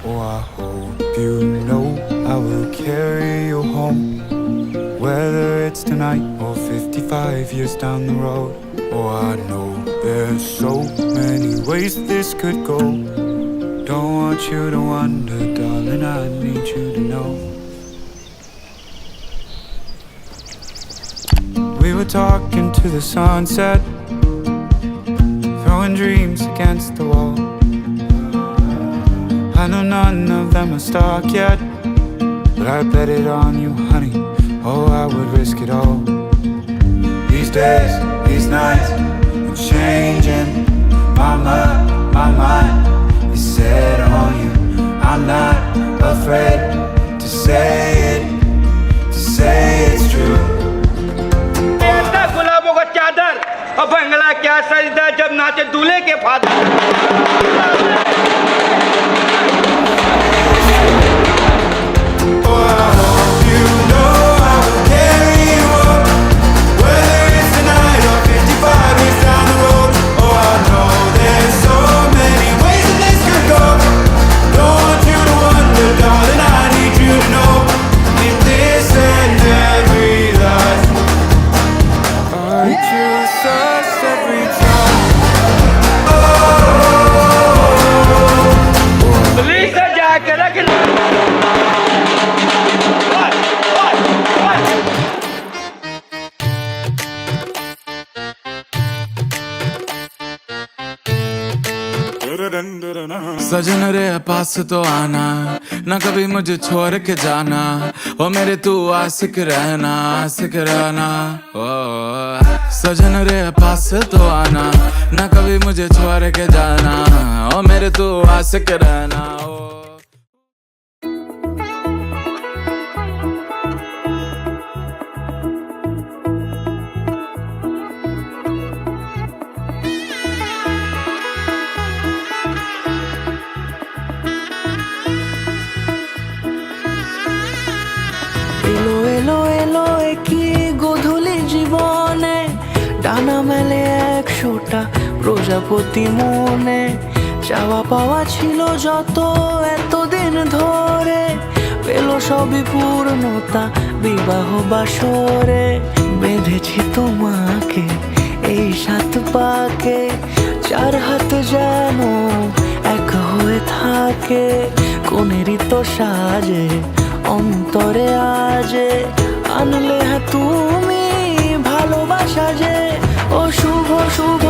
Oh, I hope you know I will carry you home, whether it's tonight or 55 years down the road. Oh, I know there's so many ways this could go. Don't want you to wonder, darling, I need you to know. We were talking to the sunset, throwing dreams against the wall. I know none of them are stuck yet, but I bet it on you, honey. Oh, I would risk it all. These days, these nights, I'm changing. My mind is set on you. I'm not afraid to say it's true. गुलाबों का चादर और बंगला क्या सजदा जब नाचे दूल्हे के फादर। सजन रे पास तो आना, ना कभी मुझे छोड़ के जाना। ओ मेरे तू आशिक रहना ओ सजन रे पास तो आना, ना कभी मुझे छोड़ के जाना। ओ मेरे तू आशिक रहना ओ। এলো এলো এলো কি গধূলি জীবনে, ডানা মেলে 100টা প্রজাপতি মনে। চাওয়া পাওয়া ছিল যত এতদিন ধরে, পেল সবই পূর্ণতা বিবাহ বাসরে। বেঁধেছি তোমাকে এই 7 পাকে, 4 হাত যেন এক হয়ে থাকে। কোনেরই তো সাজে অন্তরে আজে, আনলে তুমি ভালোবাসা যে। ও শুভ শুভ